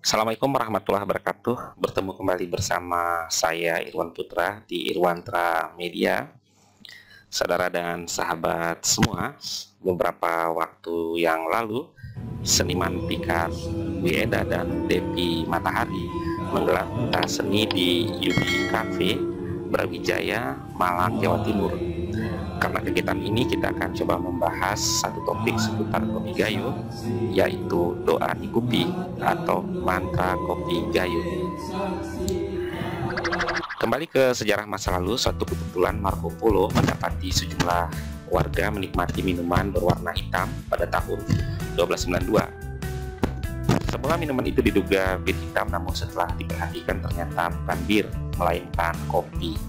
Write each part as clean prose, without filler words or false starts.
Assalamualaikum warahmatullahi wabarakatuh. Bertemu kembali bersama saya Irwan Putra di Irwantra Media. Saudara dan sahabat semua, beberapa waktu yang lalu seniman pikat Wieda dan Devi Matahari menggelar pentas seni di Yubi Cafe Brawijaya, Malang, Jawa Timur. Karena kegiatan ini kita akan coba membahas satu topik seputar kopi gayo, yaitu doa di kopi atau mantra kopi gayo. Kembali ke sejarah masa lalu, suatu kebetulan Marco Polo mendapati sejumlah warga menikmati minuman berwarna hitam pada tahun 1292. Semula minuman itu diduga bir hitam, namun setelah diperhatikan ternyata bukan bir, melainkan kopi.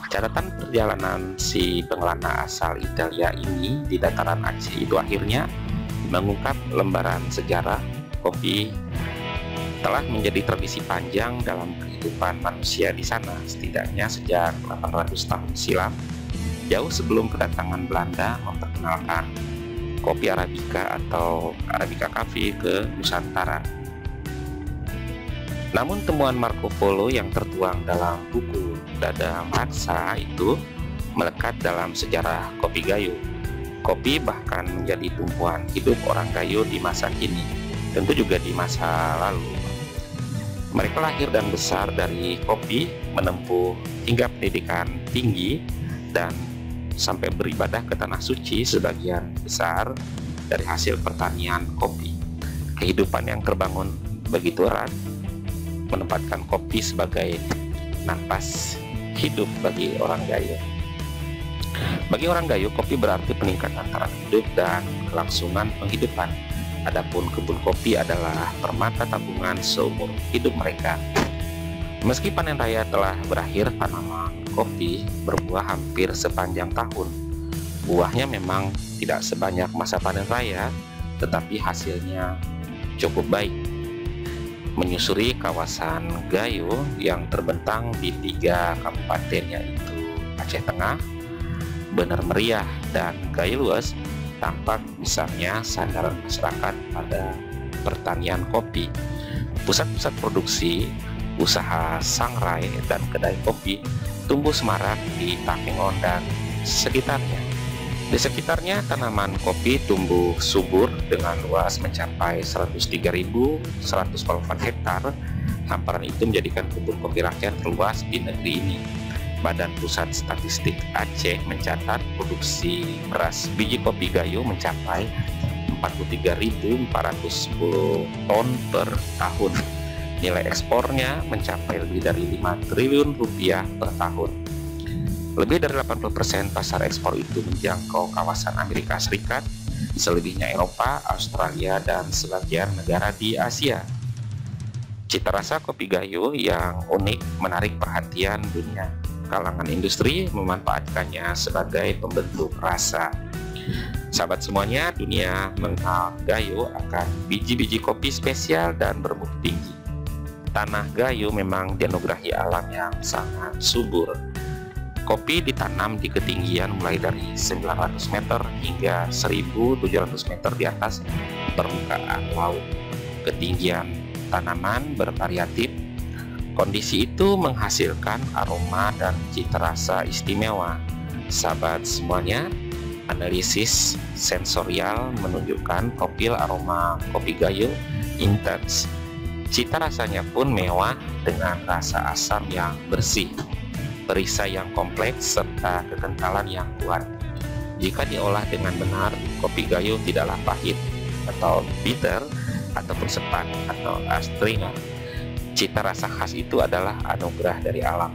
Catatan perjalanan si pengelana asal Italia ini di dataran Aceh itu akhirnya mengungkap lembaran sejarah kopi telah menjadi tradisi panjang dalam kehidupan manusia di sana, setidaknya sejak 800 tahun silam, jauh sebelum kedatangan Belanda memperkenalkan kopi Arabica atau Arabica Coffee ke Nusantara. Namun temuan Marco Polo yang tertuang dalam buku Dada Maksa itu melekat dalam sejarah kopi gayo. Kopi bahkan menjadi tumpuan hidup orang gayo di masa kini, tentu juga di masa lalu. Mereka lahir dan besar dari kopi, menempuh hingga pendidikan tinggi, dan sampai beribadah ke tanah suci sebagian besar dari hasil pertanian kopi. Kehidupan yang terbangun begitu erat menempatkan kopi sebagai napas hidup bagi orang gayo. Bagi orang gayo, kopi berarti peningkatan taraf hidup dan kelangsungan penghidupan. Adapun kebun kopi adalah permata tabungan seumur hidup mereka. Meski panen raya telah berakhir, tanaman kopi berbuah hampir sepanjang tahun. Buahnya memang tidak sebanyak masa panen raya, tetapi hasilnya cukup baik. Menyusuri kawasan gayo yang terbentang di 3 kabupaten, yaitu Aceh Tengah, Bener Meriah, dan Gayo Luas, tampak misalnya sandaran masyarakat pada pertanian kopi. Pusat-pusat produksi, usaha sangrai, dan kedai kopi tumbuh semarak di Takengon dan sekitarnya. Di sekitarnya tanaman kopi tumbuh subur dengan luas mencapai 103.144 hektar. Hamparan itu menjadikan kebun kopi rakyat terluas di negeri ini. Badan Pusat Statistik Aceh mencatat produksi beras biji kopi gayo mencapai 43.410 ton per tahun. Nilai ekspornya mencapai lebih dari 5 triliun rupiah per tahun. Lebih dari 80% pasar ekspor itu menjangkau kawasan Amerika Serikat, selebihnya Eropa, Australia, dan sebagian negara di Asia. Cita rasa kopi gayo yang unik menarik perhatian dunia. Kalangan industri memanfaatkannya sebagai pembentuk rasa. Sahabat semuanya, dunia mengenal gayo akan biji-biji kopi spesial dan bermutu tinggi. Tanah gayo memang dianugerahi alam yang sangat subur. Kopi ditanam di ketinggian mulai dari 900 meter hingga 1.700 meter di atas permukaan laut. Ketinggian tanaman bervariatif. Kondisi itu menghasilkan aroma dan cita rasa istimewa. Sahabat semuanya, analisis sensorial menunjukkan profil aroma kopi gayo intens. Cita rasanya pun mewah dengan rasa asam yang bersih, perisai yang kompleks, serta kekentalan yang kuat. Jika diolah dengan benar, kopi gayo tidaklah pahit atau bitter ataupun sepat atau astringent. Cita rasa khas itu adalah anugerah dari alam.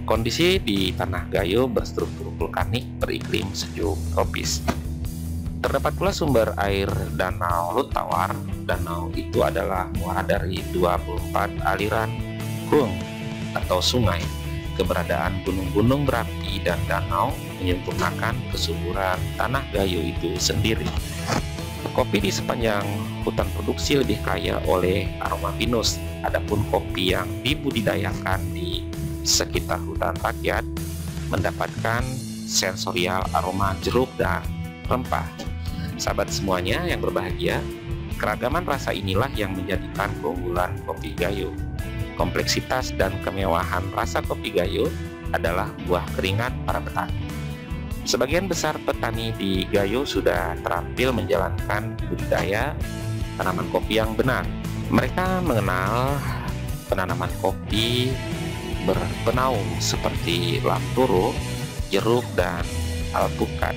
Kondisi di tanah gayo berstruktur vulkanik beriklim sejuk tropis. Terdapat pula sumber air Danau Lutawar. Danau itu adalah muara dari 24 aliran gung atau sungai. Keberadaan gunung-gunung berapi dan danau menyempurnakan kesuburan tanah gayo itu sendiri. Kopi di sepanjang hutan produksi lebih kaya oleh aroma pinus. Adapun kopi yang dibudidayakan di sekitar hutan rakyat mendapatkan sensorial aroma jeruk dan rempah. Sahabat semuanya yang berbahagia, Keragaman rasa inilah yang menjadikan keunggulan kopi Gayo. Kompleksitas dan kemewahan rasa kopi Gayo adalah buah keringat para petani. Sebagian besar petani di Gayo sudah terampil menjalankan budidaya tanaman kopi yang benar. Mereka mengenal penanaman kopi berpenaung seperti lampuru, jeruk, dan alpukat.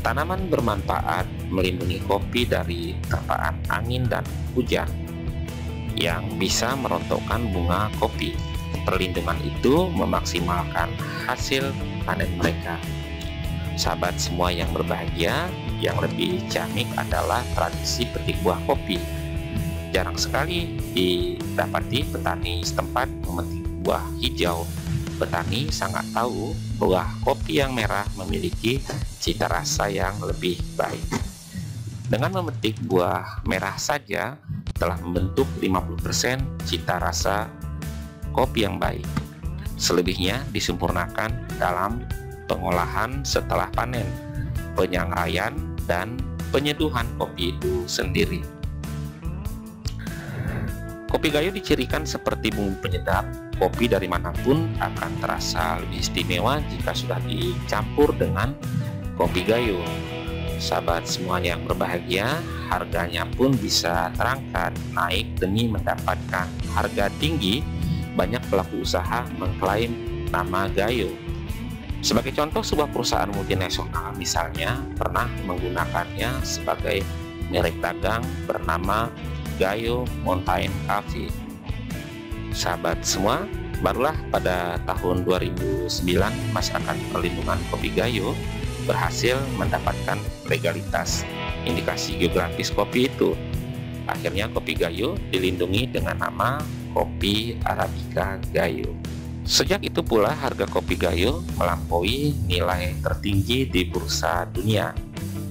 Tanaman bermanfaat melindungi kopi dari terpaan angin dan hujan yang bisa merontokkan bunga kopi. Perlindungan itu memaksimalkan hasil panen mereka. Sahabat semua yang berbahagia, yang lebih ciamik adalah tradisi petik buah kopi. Jarang sekali didapati petani setempat memetik buah hijau. Petani sangat tahu buah kopi yang merah memiliki cita rasa yang lebih baik. Dengan memetik buah merah saja telah membentuk 50% cita rasa kopi yang baik. Selebihnya disempurnakan dalam pengolahan setelah panen, penyangraian, dan penyeduhan kopi itu sendiri. Kopi Gayo dicirikan seperti bumbu penyedap. Kopi dari manapun akan terasa lebih istimewa jika sudah dicampur dengan kopi Gayo. Sahabat semua yang berbahagia, harganya pun bisa terangkat naik demi mendapatkan harga tinggi. Banyak pelaku usaha mengklaim nama Gayo. Sebagai contoh, sebuah perusahaan multinasional misalnya pernah menggunakannya sebagai merek dagang bernama Gayo Mountain Coffee. Sahabat semua, barulah pada tahun 2009 Masyarakat Perlindungan Kopi Gayo berhasil mendapatkan legalitas indikasi geografis kopi itu. Akhirnya kopi Gayo dilindungi dengan nama Kopi Arabica Gayo. Sejak itu pula harga kopi Gayo melampaui nilai tertinggi di bursa dunia.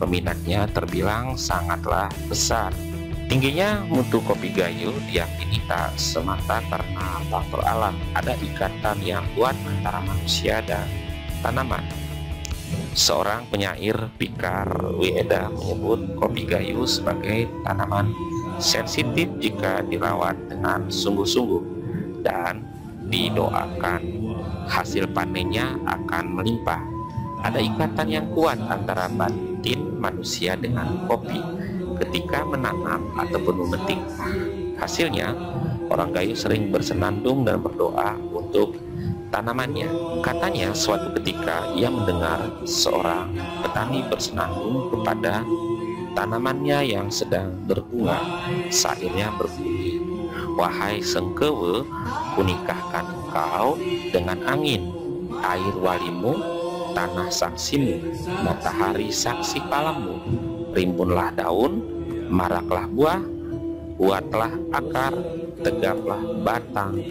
Peminatnya terbilang sangatlah besar. Tingginya mutu kopi Gayo diyakini tak semata karena faktor alam. Ada ikatan yang kuat antara manusia dan tanaman. Seorang penyair, Pikar Wieda, menyebut kopi Gayo sebagai tanaman sensitif jika dirawat dengan sungguh-sungguh dan didoakan hasil panennya akan melimpah. Ada ikatan yang kuat antara batin manusia dengan kopi. Ketika menanam ataupun memetik hasilnya, orang Gayo sering bersenandung dan berdoa untuk tanamannya. Katanya suatu ketika ia mendengar seorang petani bersenandung kepada tanamannya yang sedang berbunga. Sairnya berbunyi, "Wahai Sengkewe, kunikahkan engkau dengan angin, air walimu, tanah saksimu, matahari saksi palamu. Rimbunlah daun, maraklah buah, kuatlah akar, tegaplah batang,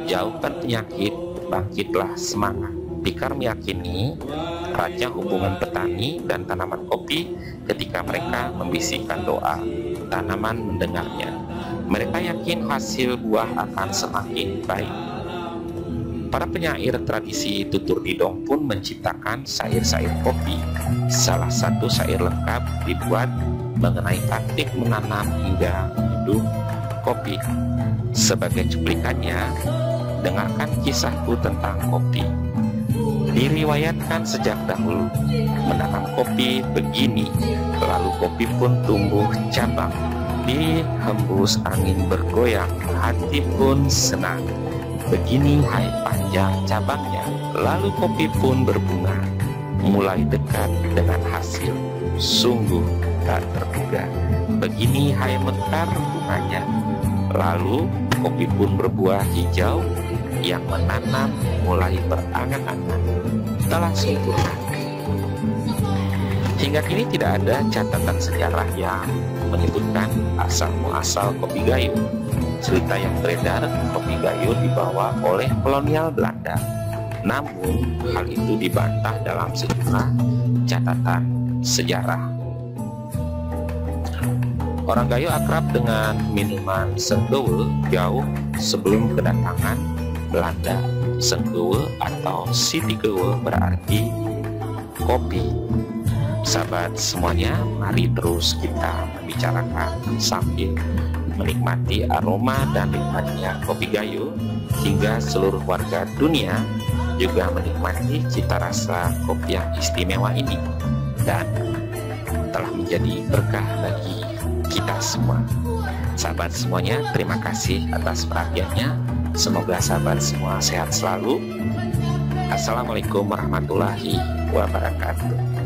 jauhkan penyakit, bangkitlah semangat." Pikar meyakini raja hubungan petani dan tanaman kopi ketika mereka membisikkan doa. Tanaman mendengarnya. Mereka yakin hasil buah akan semakin baik. Para penyair tradisi tutur didong pun menciptakan syair-syair kopi. Salah satu syair lengkap dibuat mengenai praktik menanam hingga menyeduh kopi. Sebagai cuplikannya, dengarkan kisahku tentang kopi. Diriwayatkan sejak dahulu, menanam kopi begini, lalu kopi pun tumbuh cabang. Dihembus angin bergoyang, hati pun senang. Begini hai panjang cabangnya, lalu kopi pun berbunga. Mulai dekat dengan hasil, sungguh tak terduga. Begini hai mekar bunganya, lalu kopi pun berbuah hijau. Yang menanam mulai berangan-angan, telah sempurna. Hingga kini tidak ada catatan sejarah yang menyebutkan asal-muasal kopi Gayo. Cerita yang beredar, kopi Gayo dibawa oleh kolonial Belanda. Namun hal itu dibantah dalam sejumlah catatan sejarah. Orang Gayo akrab dengan minuman Sengkewe jauh sebelum kedatangan Belanda. Sengkewe atau Sitikewe berarti kopi. Sahabat semuanya, mari terus kita membicarakan sambil menikmati aroma dan nikmatnya kopi Gayo, hingga seluruh warga dunia juga menikmati cita rasa kopi yang istimewa ini dan telah menjadi berkah bagi kita semua. Sahabat semuanya, terima kasih atas perhatiannya. Semoga sahabat semua sehat selalu. Assalamualaikum warahmatullahi wabarakatuh.